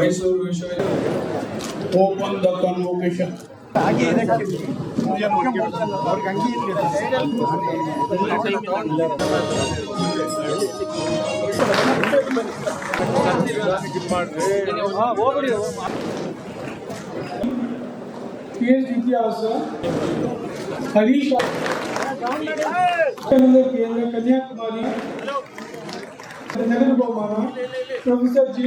मैसूर विश्वविद्यालय open the convocation PhD इतिहास हरीश केंद्र कन्याकुमारी नगर बहुमान प्रोफेसर जी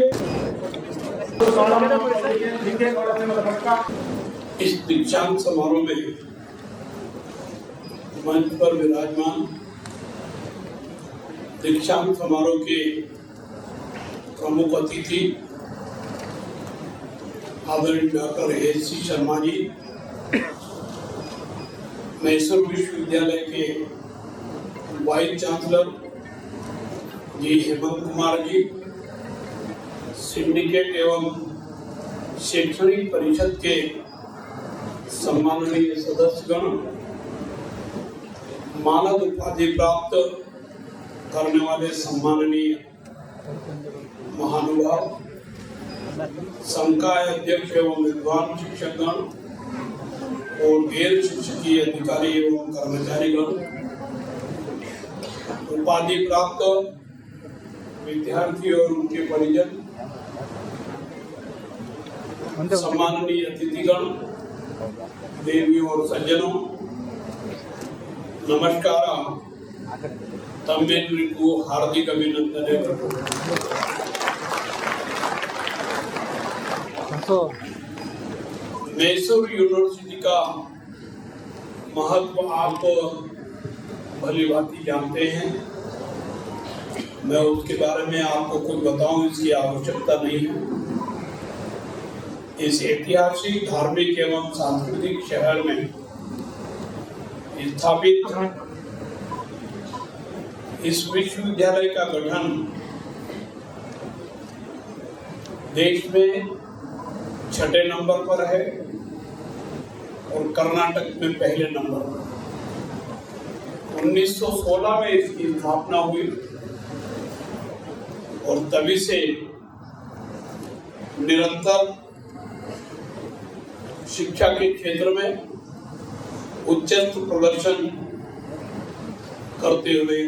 इस दीक्षांत समारोह में मंच पर विराजमान दीक्षांत समारोह के प्रमुख अतिथि आदरणीय डॉक्टर एस.सी. शर्मा जी, मैसूर विश्वविद्यालय के वाइस चांसलर जी हेमंत कुमार जी, सिंडिकेट एवं शैक्षणिक परिषद के सम्माननीय सदस्यगण, मानद उपाधि प्राप्त करने वाले सम्माननीय महानुभाव, संकाय अध्यक्ष एवं विद्वान शिक्षकगण और गैर शिक्षकीय अधिकारी एवं कर्मचारीगण, उपाधि प्राप्त विद्यार्थी और उनके परिजन, सम्माननीय अतिथिगण, देवियों और सज्जनों, नमस्कार। तमें हार्दिक अभिनंदन। मैसूर यूनिवर्सिटी का महत्व आप भली भांति जानते हैं। मैं उसके बारे में आपको कुछ बताऊं, इसकी आवश्यकता नहीं है। इस ऐतिहासिक, धार्मिक एवं सांस्कृतिक शहर में स्थापित इस विश्वविद्यालय का गठन देश में 6 नंबर पर है और कर्नाटक में पहले नंबर पर। 1916 में इसकी स्थापना हुई और तभी से निरंतर शिक्षा के क्षेत्र में उच्चतम प्रदर्शन करते हुए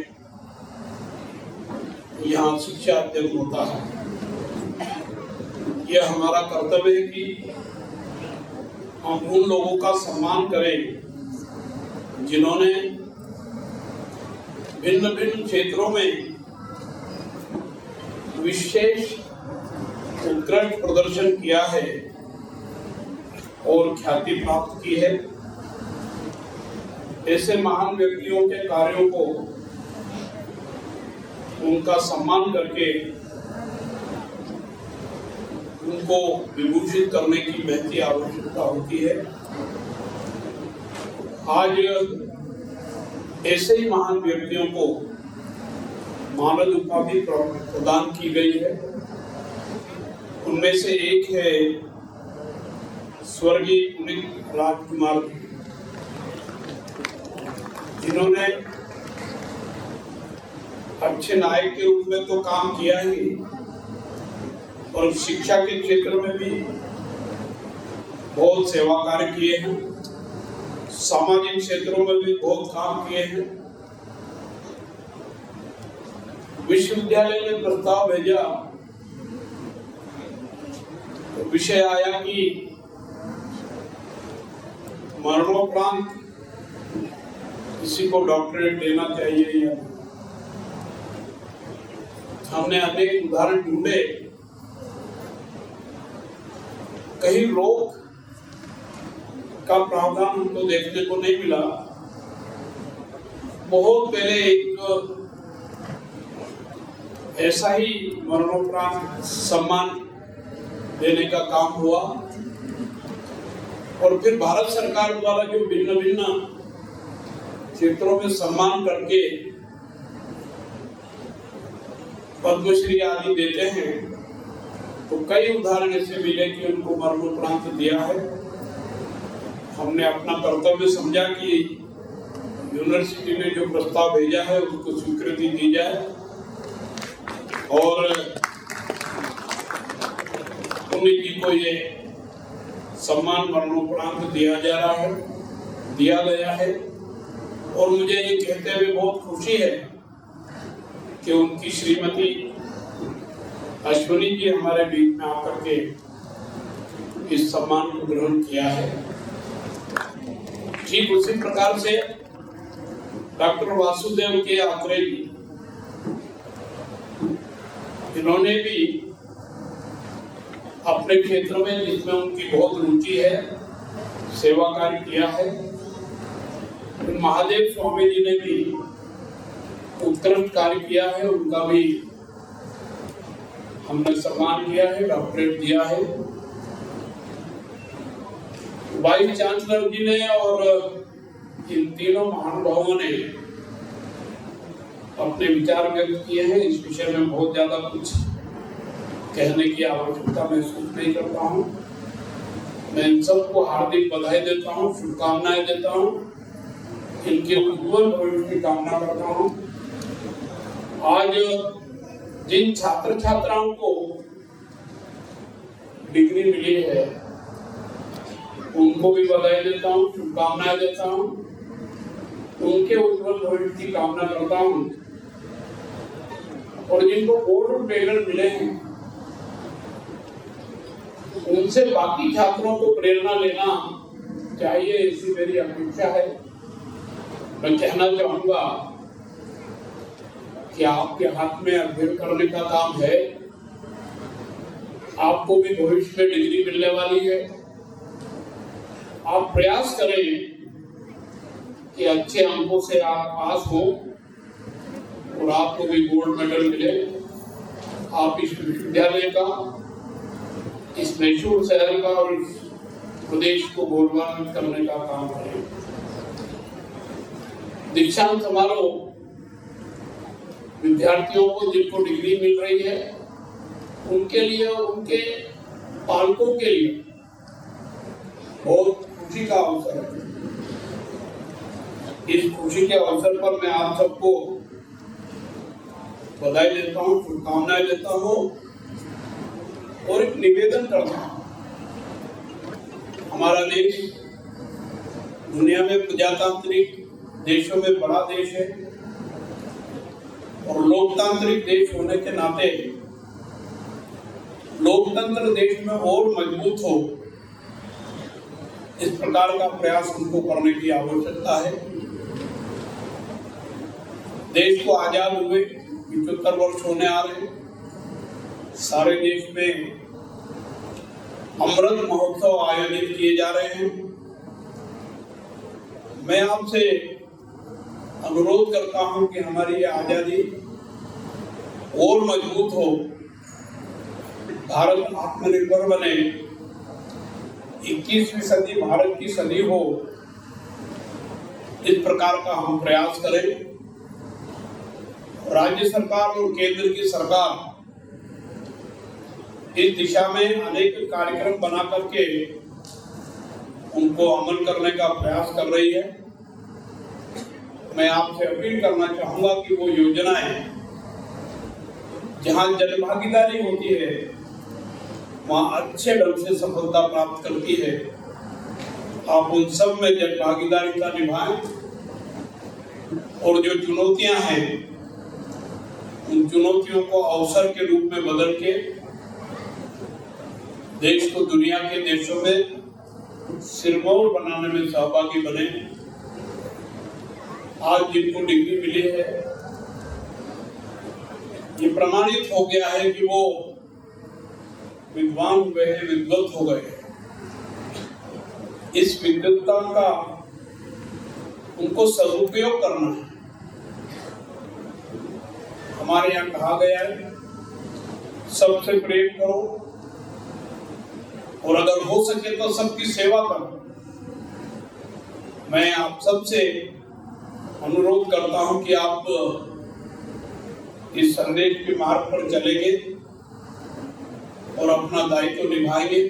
यहाँ शिक्षा अध्ययन होता है। यह हमारा कर्तव्य है कि हम उन लोगों का सम्मान करें जिन्होंने भिन्न भिन्न क्षेत्रों में विशेष उत्कृष्ट प्रदर्शन किया है और ख्याति प्राप्त की है। ऐसे महान व्यक्तियों के कार्यों को, उनका सम्मान करके उनको विभूषित करने की महती आवश्यकता होती है। आज ऐसे ही महान व्यक्तियों को मानद उपाधि प्रदान की गई है। उनमें से एक है स्वर्गीय पुनीत राजकुमार, जिन्होंने अच्छे नायक के रूप में तो काम किया ही और शिक्षा के क्षेत्र में भी बहुत सेवा कार्य किए हैं, सामाजिक क्षेत्रों में भी बहुत काम किए हैं। विश्वविद्यालय ने प्रस्ताव भेजा विषय आया कि मरणोपरांत किसी को डॉक्टरेट देना चाहिए या नहीं। हमने अनेक उदाहरण ढूंढे, कहीं रोग का प्रावधान हमको देखने को नहीं मिला। बहुत पहले एक ऐसा ही मरणोपरांत सम्मान देने का काम हुआ और फिर भारत सरकार द्वारा जो भिन्न भिन्न क्षेत्रों में सम्मान करके पद्मश्री आदि देते हैं, तो कई उदाहरण ऐसे मिले कि उनको मरणोपरांत दिया है। हमने अपना कर्तव्य समझा कि यूनिवर्सिटी ने जो प्रस्ताव भेजा है उसको स्वीकृति दी जाए और उन्हीं जी को ये सम्मान मरणोपरांत दिया जा रहा है, दिया गया है। और मुझे ये कहते हुए बहुत खुशी है कि उनकी श्रीमती अश्विनी जी हमारे बीच में आकर के इस सम्मान को ग्रहण किया है। ठीक उसी प्रकार से डॉक्टर वासुदेव के आत्रे जी, इन्होंने भी अपने क्षेत्र में जिसमें उनकी बहुत रुचि है सेवा कार्य किया है। महादेव स्वामी जी ने भी उत्कृष्ट कार्य किया है, उनका भी हमने सम्मान किया है, डॉक्टरेट दिया है। वाइस चांसलर जी ने और इन तीनों महानुभावों ने अपने विचार व्यक्त किए हैं। इस विषय में बहुत ज्यादा कुछ कहने की आवश्यकता महसूस नहीं करता हूँ। मैं इन सबको हार्दिक बधाई देता हूँ, शुभकामनाएं देता हूँ, इनके उज्जवल भविष्य की कामना करता हूँ। आज जिन छात्र छात्राओं को डिग्री मिली है उनको भी बधाई देता हूँ, शुभकामनाएं देता हूँ, उनके उज्जवल भविष्य की कामना करता हूँ। और जिनको गोल्ड मेडल मिले हैं उनसे बाकी छात्रों को प्रेरणा लेना चाहिए, ऐसी मेरी अपेक्षा है। मैं कहना चाहूंगा कि आपके हाथ में अध्ययन करने का काम है, आपको भी भविष्य में डिग्री मिलने वाली है। आप प्रयास करें कि अच्छे अंकों से आप पास हो और आपको भी गोल्ड मेडल मिले। आप इस विश्वविद्यालय का, इस मैसूर शहर का और इस प्रदेश को गौरवान्वित करने का काम करें। दीक्षांत समारोह विद्यार्थियों को जिनको डिग्री मिल रही है उनके लिए और उनके पालकों के लिए बहुत खुशी का अवसर है। इस खुशी के अवसर पर मैं आप सबको बधाई देता हूँ, शुभकामनाएं देता हूँ और एक निवेदन करता हूँ। हमारा देश दुनिया में प्रजातांत्रिक देशों में बड़ा देश है और लोकतांत्रिक देश होने के नाते लोकतंत्र देश में और मजबूत हो, इस प्रकार का प्रयास हमको करने की आवश्यकता है। देश को आजाद हुए 75 वर्ष होने आ रहे, सारे देश में अमृत महोत्सव आयोजित किए जा रहे हैं। मैं आपसे अनुरोध करता हूं कि हमारी ये आजादी और मजबूत हो, भारत आत्मनिर्भर बने, 21वीं सदी भारत की सदी हो, इस प्रकार का हम प्रयास करें। राज्य सरकार और केंद्र की सरकार इस दिशा में अनेक कार्यक्रम बना करके उनको अमल करने का प्रयास कर रही है। मैं आपसे अपील करना चाहूंगा कि वो योजनाएं जहां जनभागीदारी होती है वहां अच्छे ढंग से सफलता प्राप्त करती है। आप उन सब में जनभागीदारिता निभाएं और जो चुनौतियां हैं उन चुनौतियों को अवसर के रूप में बदल के देश को दुनिया के देशों में सिरमौर बनाने में सहभागी बने। आज जिनको डिग्री मिली है, ये प्रमाणित हो गया है कि वो विद्वान हुए हैं, विद्वत हो गए। इस विद्वत्ता का उनको सदुपयोग करना है। हमारे यहाँ कहा गया है, सबसे प्रेम करो और अगर हो सके तो सबकी सेवा करो। मैं आप सबसे अनुरोध करता हूं कि आप इस संदेश के मार्ग पर चलेंगे और अपना दायित्व निभाएंगे,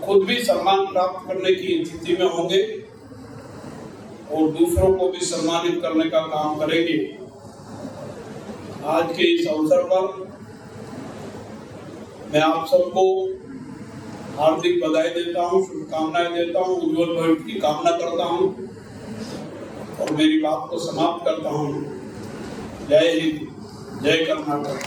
खुद भी सम्मान प्राप्त करने की स्थिति में होंगे और दूसरों को भी सम्मानित करने का काम करेंगे। आज के इस अवसर पर मैं आप सबको हार्दिक बधाई देता हूं, शुभकामनाएं देता हूं, उज्जवल भविष्य की कामना करता हूं और मेरी बात को समाप्त करता हूं। जय हिंद, जय कर्नाटक।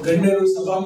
गण्यರು सभा